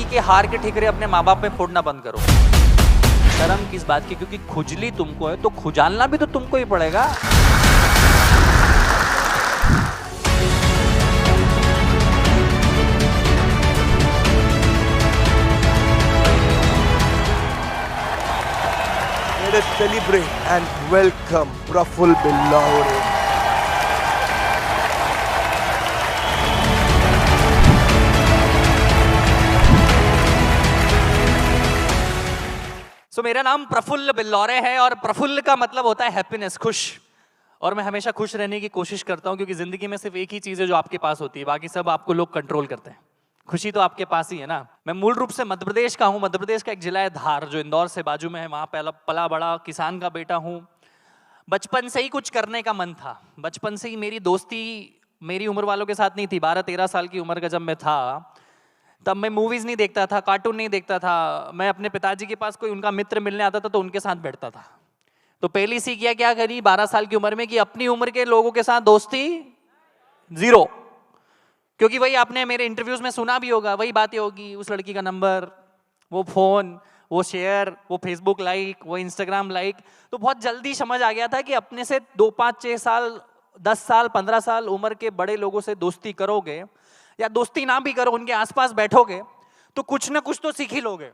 के हार के ठिकरे अपने माँ बाप में फोड़ना बंद करो। शर्म किस बात की, क्योंकि खुजली तुमको है तो खुजालना भी तो तुमको ही पड़ेगा। Let us celebrate and welcome Praful Billaure. मेरा नाम प्रफुल्ल बिल्लौरे है और प्रफुल्ल का मतलब होता है हैप्पीनेस, खुश। और मैं हमेशा खुश रहने की कोशिश करता हूं, क्योंकि जिंदगी में सिर्फ एक ही चीज है जो आपके पास होती है, बाकी सब आपको लोग कंट्रोल करते हैं। खुशी तो आपके पास ही है ना। मैं मूल रूप से मध्य प्रदेश का हूं। मध्य प्रदेश का एक जिला है धार, जो इंदौर से बाजू में है। वहां पला बड़ा, किसान का बेटा हूं। बचपन से ही कुछ करने का मन था। बचपन से ही मेरी दोस्ती मेरी उम्र वालों के साथ नहीं थी। 12-13 साल की उम्र का जब मैं था, तब मैं मूवीज नहीं देखता था, कार्टून नहीं देखता था। मैं अपने पिताजी के पास कोई उनका मित्र मिलने आता था तो उनके साथ बैठता था। तो पहली सीख क्या करी 12 साल की उम्र में, कि अपनी उम्र के लोगों के साथ दोस्ती जीरो। क्योंकि वही आपने मेरे इंटरव्यूज में सुना भी होगा, वही बातें होगी, उस लड़की का नंबर, वो फोन, वो शेयर, वो फेसबुक लाइक, वो इंस्टाग्राम लाइक। तो बहुत जल्दी समझ आ गया था कि अपने से 2, 5, 6 साल, 10 साल, 15 साल उम्र के बड़े लोगों से दोस्ती करोगे, या दोस्ती ना भी करो, उनके आसपास बैठोगे, तो कुछ ना कुछ तो सीख ही लोगे।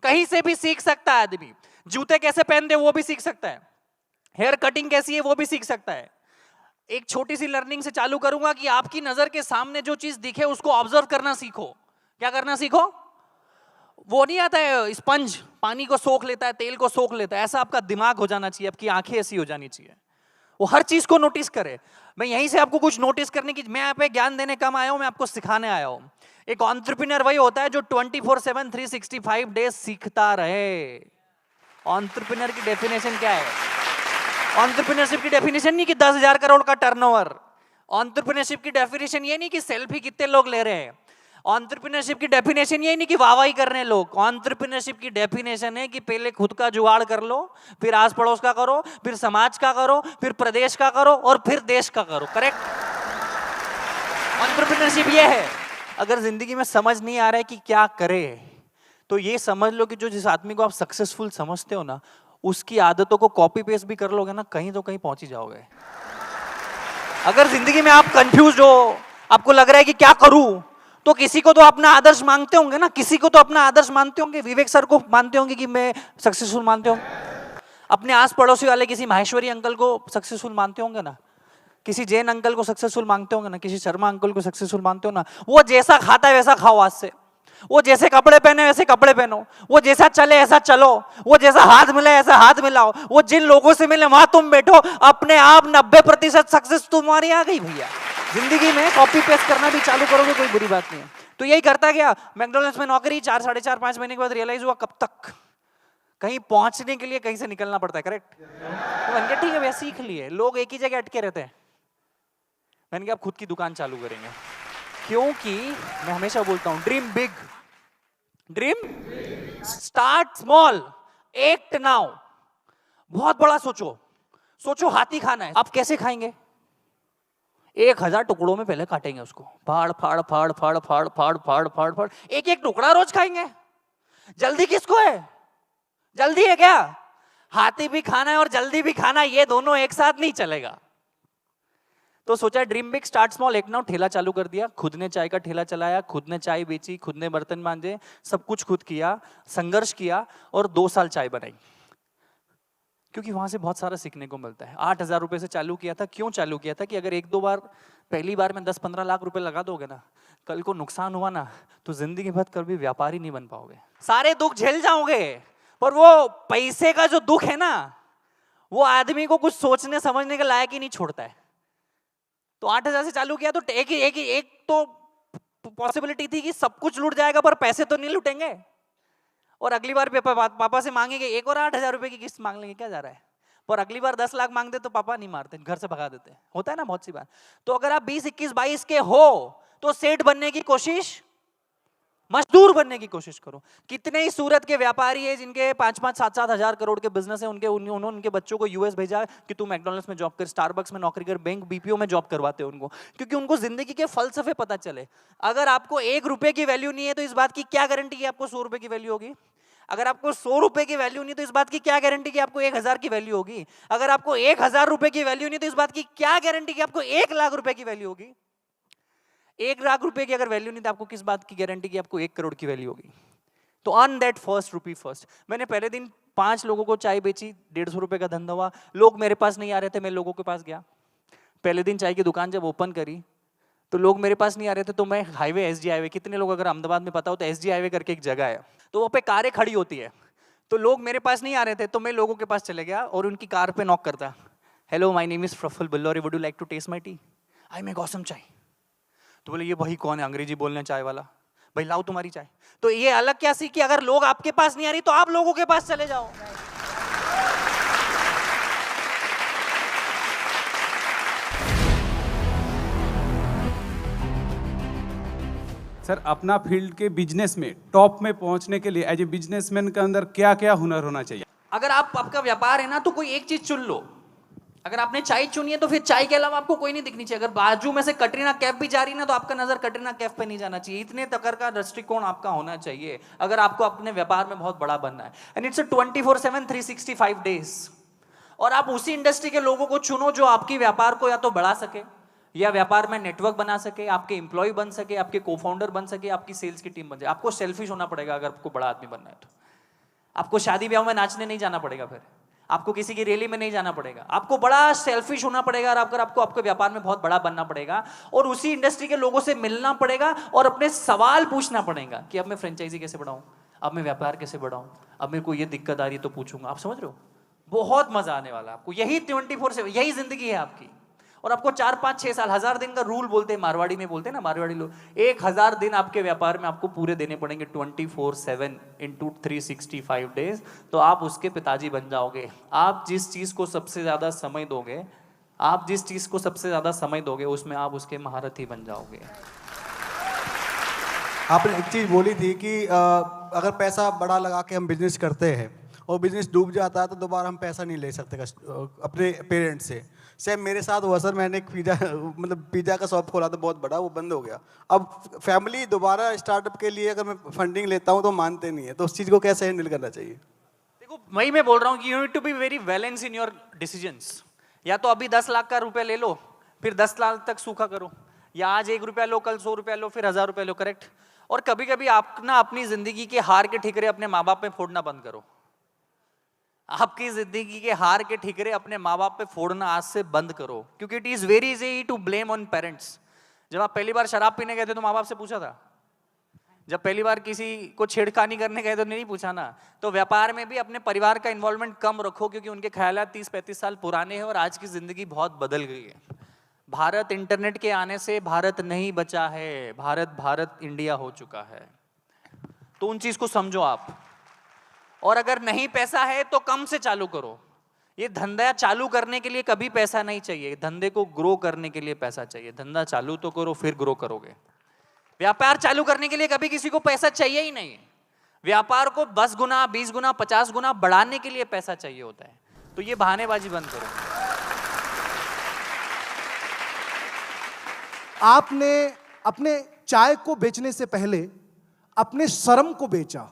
कहीं से भी सीख सकता है आदमी। जूते कैसे पहनते वो भी सीख सकता है, हेयर कटिंग कैसी है वो भी सीख सकता है। एक छोटी सी लर्निंग से चालू करूंगा कि आपकी नजर के सामने जो चीज दिखे उसको ऑब्जर्व करना सीखो। क्या करना सीखो? वो नहीं आता है स्पंज, पानी को सोख लेता है, तेल को सोख लेता है, ऐसा आपका दिमाग हो जाना चाहिए, आपकी आंखें ऐसी हो जानी चाहिए, वो हर चीज को नोटिस करे। मैं यहीं से आपको कुछ नोटिस करने की, मैं यहाँ पे ज्ञान देने कम आया हूं, मैं आपको सिखाने आया हूं। एक एंटरप्रेन्योर वही होता है जो 24/7 365 डेज सीखता रहे। एंटरप्रेन्योर की डेफिनेशन क्या है? एंटरप्रेन्योरशिप की डेफिनेशन नहीं कि 10,000 करोड़ का टर्नओवर। एंटरप्रेन्योरशिप की डेफिनेशन ये नहीं कि सेल्फी कितने लोग ले रहे हैं। एंटरप्रेन्योरशिप की डेफिनेशन ये नहीं कि वाहवाही कर रहे हैं लोग। एंटरप्रेन्योरशिप की डेफिनेशन है कि पहले खुद का जुगाड़ कर लो, फिर आस पड़ोस का करो, फिर समाज का करो, फिर प्रदेश का करो, और फिर देश का करो। करेक्ट? एंटरप्रेन्योरशिप ये है। अगर जिंदगी में समझ नहीं आ रहा है कि क्या करे, तो ये समझ लो कि जो जिस आदमी को आप सक्सेसफुल समझते हो ना, उसकी आदतों को कॉपी पेस्ट भी कर लोगे ना, कहीं तो कहीं पहुंच ही जाओगे। अगर जिंदगी में आप कंफ्यूज हो, आपको लग रहा है कि क्या करूं, तो किसी को तो अपना आदर्श मानते होंगे ना, किसी को तो अपना आदर्श मानते होंगे। विवेक सर को मानते होंगे कि मैं सक्सेसफुल मानते होंगे। अपने आस पड़ोसी वाले किसी माहेश्वरी अंकल को सक्सेसफुल मानते होंगे ना, किसी जैन अंकल को सक्सेसफुल मानते होंगे ना, किसी शर्मा अंकल को सक्सेसफुल मानते हो ना। वो जैसा खाता है वैसा खाओ आज से, वो जैसे कपड़े पहने वैसे कपड़े पहनो, वो जैसा चले ऐसा चलो, वो जैसा हाथ मिले ऐसा हाथ मिलाओ, वो जिन लोगों से मिले वहां तुम बैठो। अपने आप 90% सक्सेस तुम्हारी आ गई भैया। जिंदगी में कॉपी पेस्ट करना भी चालू करोगे कोई बुरी बात नहीं है। तो यही करता गया। मैकडॉनल्ड्स में नौकरी 4, 4.5, 5 महीने के बाद रियलाइज हुआ कब तक कहीं पहुंचने के लिए कहीं से निकलना पड़ता है। करेक्ट? तो मैंने कहा ठीक है भैया, सीख लिए। लोग एक ही जगह अटके रहते हैं। मैंने कहा अब खुद की दुकान चालू करेंगे, क्योंकि मैं हमेशा बोलता हूं dream big, dream start small, act now. बहुत बड़ा सोचो। सोचो हाथी खाना है, आप कैसे खाएंगे? 1000 टुकड़ों में पहले काटेंगे उसको, फाड़ फाड़ फाड़ फाड़ फाड़ फाड़ फाड़ फाड़ फाड़, एक एक टुकड़ा रोज खाएंगे। जल्दी किसको है? जल्दी है क्या? हाथी भी खाना है और जल्दी भी खाना है, ये दोनों एक साथ नहीं चलेगा। तो सोचा ड्रीम बिग स्टार्ट स्मॉल, एक नाउ ठेला चालू कर दिया। खुद ने चाय का ठेला चलाया, खुद ने चाय बेची, खुद ने बर्तन मांजे, सब कुछ खुद किया, संघर्ष किया, और 2 साल चाय बनाई। क्योंकि वहां से बहुत सारा सीखने को मिलता है। 8,000 रुपए से चालू किया था। क्यों चालू किया था? कि अगर 1-2 बार, पहली बार में 10-15 लाख रुपए लगा दोगे ना, कल को नुकसान हुआ ना, तो जिंदगी भर कभी व्यापारी नहीं बन पाओगे। सारे दुख झेल जाओगे, पर वो पैसे का जो दुख है ना, वो आदमी को कुछ सोचने समझने के लायक ही नहीं छोड़ता है। तो 8,000 से चालू किया। तो एक तो पॉसिबिलिटी थी कि सब कुछ लूट जाएगा पर पैसे तो नहीं लूटेंगे, और अगली बार पापा से मांगेंगे एक और 8,000 रुपए की किस्त मांग लेंगे, क्या जा रहा है। पर अगली बार 10 लाख मांगते तो पापा नहीं मारते, घर से भगा देते। होता है ना बहुत सी बार। तो अगर आप 20, 21, 22 के हो तो सेठ बनने की कोशिश मजदूर बनने की कोशिश करो। कितने ही सूरत के व्यापारी है जिनके 5-5, 7-7 हजार करोड़ के बिजनेस है, उन्होंने उनके बच्चों को यूएस भेजा कि तू मैकडॉनल्ड्स में जॉब कर, स्टारबक्स में नौकरी कर, बैंक बीपीओ में जॉब करवाते हैं उनको, क्योंकि उनको जिंदगी के फलसफे पता चले। अगर आपको 1 रुपए की वैल्यू नहीं है तो इस बात की क्या गारंटी कि आपको 100 रुपए की वैल्यू होगी? अगर आपको 100 रुपए की वैल्यू नहीं तो इस बात की क्या गारंटी कि आपको 1000 की वैल्यू होगी? अगर आपको 1000 रुपए की वैल्यू नहीं तो इस बात की क्या गारंटी कि आपको 1 लाख रुपए की वैल्यू होगी? 1 लाख रुपए की अगर वैल्यू नहीं तो आपको किस बात की गारंटी कि आपको 1 करोड़ की वैल्यू होगी? तो earn that first rupee first. मैंने पहले दिन 5 लोगों को चाय बेची, 150 रुपए का धंधा हुआ। लोग मेरे पास नहीं आ रहे थे, मैं लोगों के पास गया। पहले दिन चाय की दुकान जब ओपन करी तो लोग मेरे पास नहीं आ रहे थे, तो मैं हाईवे, एसजी हाईवे, कितने लोग अगर अहमदाबाद में पता हो तो एसजी हाईवे करके एक जगह है, तो वहाँ पे कारें खड़ी होती है। तो लोग मेरे पास नहीं आ रहे थे तो मैं लोगों के पास चले गया और उनकी कार पे नॉक करता, hello my name is Praful Billauri, would you like to taste my tea? I make awesome chai. तो बोले ये भाई कौन है अंग्रेजी बोलने चाय वाला, भाई लाओ तुम्हारी चाय। तो ये अलग क्या सीखी, अगर लोग आपके पास नहीं आ रही तो आप लोगों के पास चले जाओ। सर, अपना फील्ड के बिजनेस में टॉप में पहुंचने के लिए एज ए बिजनेसमैन के अंदर क्या क्या हुनर होना चाहिए? अगर आपका व्यापार है ना तो कोई एक चीज चुन लो। अगर आपने चाय चुनी है तो फिर चाय के अलावा आपको कोई नहीं दिखनी चाहिए। अगर बाजू में से कटरीना कैफ भी जा रही ना तो आपका नजर कटरीना कैफ पे नहीं जाना चाहिए। इतने तक का दृष्टिकोण आपका होना चाहिए अगर आपको अपने व्यापार में बहुत बड़ा बनना है। And it's 24/7 365 days. और आप उसी इंडस्ट्री के लोगों को चुनो जो आपकी व्यापार को या तो बढ़ा सके या व्यापार में नेटवर्क बना सके, आपके एम्प्लॉय बन सके, आपके को फाउंडर बन सके, आपकी सेल्स की टीम बन जाए। आपको सेल्फिश होना पड़ेगा अगर आपको बड़ा आदमी बनना है तो। आपको शादी ब्याह में नाचने नहीं जाना पड़ेगा, फिर आपको किसी की रैली में नहीं जाना पड़ेगा। आपको बड़ा सेल्फिश होना पड़ेगा और आपको आपके व्यापार में बहुत बड़ा बनना पड़ेगा और उसी इंडस्ट्री के लोगों से मिलना पड़ेगा और अपने सवाल पूछना पड़ेगा कि अब मैं फ्रेंचाइजी कैसे बढ़ाऊं, अब मैं व्यापार कैसे बढ़ाऊं, अब मेरे को ये दिक्कत आ रही है तो पूछूंगा। आप समझ रहे हो? बहुत मजा आने वाला है आपको। यही 24/7 यही जिंदगी है आपकी। और आपको 4, 5, 6 साल, 1000 दिन का रूल बोलते हैं, मारवाड़ी में बोलते हैं ना, मारवाड़ी लोग 1000 दिन आपके व्यापार में आपको पूरे देने पड़ेंगे 24/7 इंटू 365 डेज। तो आप उसके पिताजी बन जाओगे। आप जिस चीज को सबसे ज्यादा समय दोगे, आप जिस चीज को सबसे ज्यादा समय दोगे उसमें आप उसके महारथी बन जाओगे। आपने एक चीज़ बोली थी कि अगर पैसा बड़ा लगा के हम बिजनेस करते हैं और बिजनेस डूब जाता है तो दोबारा हम पैसा नहीं ले सकते अपने पेरेंट्स से। सेम मेरे साथ हुआ सर, मैंने एक पिज़्ज़ा का शॉप खोला था बहुत बड़ा, वो बंद हो गया। अब फैमिली दोबारा स्टार्टअप के लिए अगर मैं फंडिंग लेता हूँ तो मानते नहीं है, तो उस चीज़ को कैसे हैंडल करना चाहिए? देखो वही मैं बोल रहा हूँ कि you need to be very balance in your decisions. या तो अभी 10 लाख का रुपया ले लो, फिर 10 लाख तक सूखा करो, या आज 1 रुपया लो, कल 100 रुपया लो, फिर 1000 रुपया लो। करेक्ट? और कभी कभी आप ना अपनी जिंदगी के हार के ठिकरे अपने माँ बाप पे फोड़ना बंद करो। आपकी जिंदगी के हार के ठिकरे अपने माँ बाप पे फोड़ना आज से बंद करो, क्योंकि it is very easy to blame on parents. जब आप पहली बार शराब पीने गए थे तो माँ बाप से पूछा था? जब पहली बार किसी को छेड़खानी करने गए तो नहीं पूछा ना? तो व्यापार में भी अपने परिवार का इन्वॉल्वमेंट कम रखो, क्योंकि उनके ख्यालात 30-35 साल पुराने हैं और आज की जिंदगी बहुत बदल गई है। भारत इंटरनेट के आने से भारत नहीं बचा है, भारत इंडिया हो चुका है। तो उन चीज को समझो आप। और अगर नहीं पैसा है तो कम से चालू करो। ये धंधा चालू करने के लिए कभी पैसा नहीं चाहिए, धंधे को ग्रो करने के लिए पैसा चाहिए। धंधा चालू तो करो फिर ग्रो करोगे। व्यापार चालू करने के लिए कभी किसी को पैसा चाहिए ही नहीं। व्यापार को 10 गुना, 20 गुना, 50 गुना बढ़ाने के लिए पैसा चाहिए होता है। तो ये बहानेबाजी बंद करो। आपने अपने चाय को बेचने से पहले अपने शर्म को बेचा।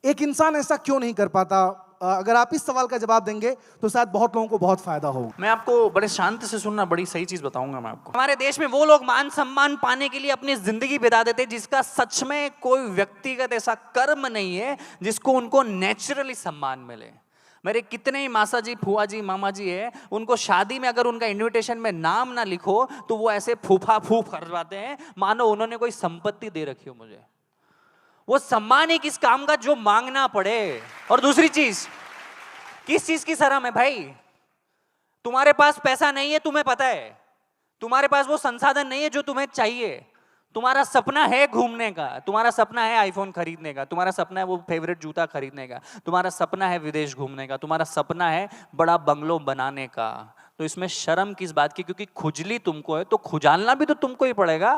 एक इंसान ऐसा क्यों नहीं कर पाता? अगर आप इस सवाल का जवाब देंगे तो शायद बहुत लोगों को बहुत फायदा हो। मैं आपको बड़े शांति से सुनना, बड़ी सही चीज बताऊंगा मैं आपको। हमारे देश में वो लोग मान सम्मान पाने के लिए अपनी जिंदगी बिता देते जिसका सच में कोई व्यक्तिगत ऐसा कर्म नहीं है जिसको उनको नेचुरली सम्मान मिले। मेरे कितने ही मासा जी, फुआ जी, मामा जी है, उनको शादी में अगर उनका इन्विटेशन में नाम ना लिखो तो वो ऐसे फूफा फूफ करवाते हैं मानो उन्होंने कोई संपत्ति दे रखी हो मुझे। वो सम्मान ही किस काम का जो मांगना पड़े। और दूसरी चीज, किस चीज की शर्म है भाई? तुम्हारे पास पैसा नहीं है, तुम्हें पता है। तुम्हारे पास वो संसाधन नहीं है जो तुम्हें चाहिए। तुम्हारा सपना है घूमने का, तुम्हारा सपना है आईफोन खरीदने का, तुम्हारा सपना है वो फेवरेट जूता खरीदने का, तुम्हारा सपना है विदेश घूमने का, तुम्हारा सपना है बड़ा बंगलो बनाने का। तो इसमें शर्म किस बात की? क्योंकि खुजली तुमको है तो खुजालना भी तो तुमको ही पड़ेगा।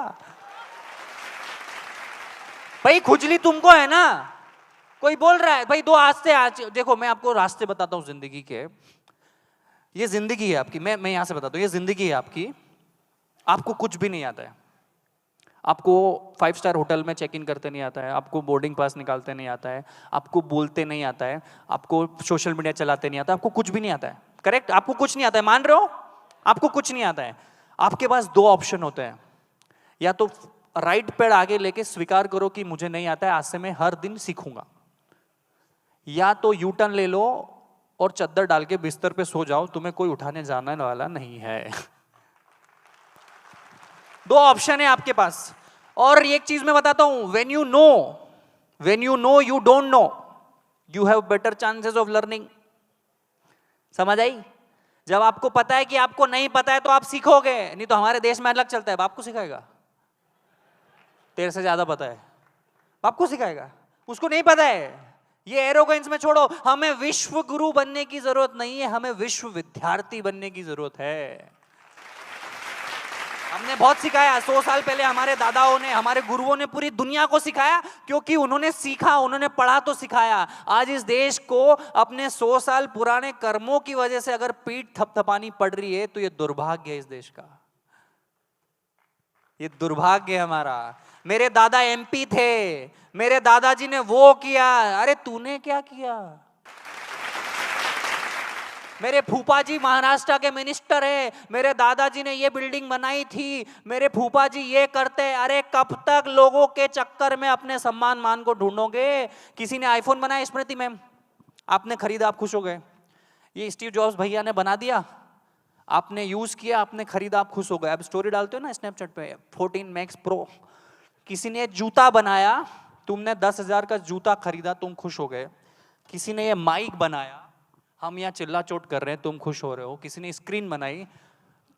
भाई खुजली तुमको है ना, कोई बोल रहा है भाई दो आज देखो मैं आपको रास्ते बताता हूँ जिंदगी के। ये जिंदगी है आपकी, मैं यहां से बताता हूँ, ये जिंदगी है आपकी। आपको कुछ भी नहीं आता है, आपको 5 स्टार होटल में चेक इन करते नहीं आता है, आपको बोर्डिंग पास निकालते नहीं आता है, आपको बोलते नहीं आता है, आपको सोशल मीडिया चलाते नहीं आता, आपको कुछ भी नहीं आता है। करेक्ट, आपको कुछ नहीं आता है, मान रहे हो? आपको कुछ नहीं आता है। आपके पास 2 ऑप्शन होते हैं, या तो राइट पैर आगे लेके स्वीकार करो कि मुझे नहीं आता है, आज से मैं हर दिन सीखूंगा, या तो यू टर्न ले लो और चद्दर डाल के बिस्तर पे सो जाओ, तुम्हें कोई उठाने जाने वाला नहीं है। 2 ऑप्शन है आपके पास। और एक चीज मैं बताता हूं, when you know you don't know, you have better chances of learning। समझ आई? जब आपको पता है कि आपको नहीं पता है तो आप सीखोगे, नहीं तो हमारे देश में अलग चलता है, बाप को सिखाएगा, तेरे से ज्यादा पता है, बाप को सिखाएगा, उसको नहीं पता है। ये एरोगेंस में छोड़ो, हमें विश्व गुरु बनने की जरूरत नहीं है, हमें विश्व विद्यार्थी बनने की जरूरत है। हमने बहुत सिखाया, 100 साल पहले हमारे दादाओं ने, हमारे गुरुओं ने पूरी दुनिया को सिखाया, क्योंकि उन्होंने सीखा, उन्होंने पढ़ा तो सिखाया। आज इस देश को अपने 100 साल पुराने कर्मों की वजह से अगर पीठ थपथपानी पड़ रही है तो ये दुर्भाग्य है इस देश का, ये दुर्भाग्य है हमारा। मेरे दादा एमपी थे, मेरे दादाजी ने वो किया, अरे तूने क्या किया? मेरे फूफा जी महाराष्ट्र के मिनिस्टर है, मेरे दादाजी ने ये बिल्डिंग बनाई थी, मेरे फूफा जी ये करते। अरे कब तक लोगों के चक्कर में अपने सम्मान मान को ढूंढोगे? किसी ने आईफोन बनाया, स्मृति मैम आपने खरीदा, आप खुश हो गए। ये स्टीव जॉब्स भैया ने बना दिया, आपने यूज किया, आपने खरीदा, आप खुश हो गए। आप स्टोरी डालते हो ना स्नैपचैट पे, 14 मैक्स प्रो। किसी ने जूता बनाया, तुमने 10,000 का जूता खरीदा, तुम खुश हो गए। किसी ने ये माइक बनाया, हम यहाँ चिल्ला चोट कर रहे हैं, तुम खुश हो रहे हो। किसी ने स्क्रीन बनाई,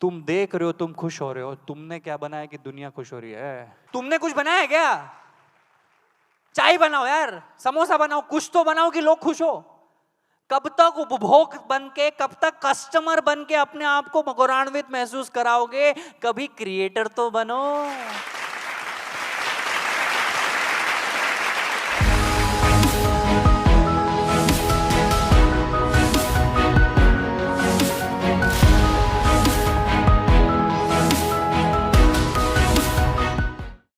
तुम देख रहे हो, तुम खुश हो रहे हो। तुमने क्या बनाया कि दुनिया खुश हो रही है? तुमने कुछ बनाया है क्या? चाय बनाओ यार, समोसा बनाओ, कुछ तो बनाओ कि लोग खुश हो। कब तक उपभोग बन के, कब तक कस्टमर बन के अपने आप को गौरवान्वित महसूस कराओगे? कभी क्रिएटर तो बनो।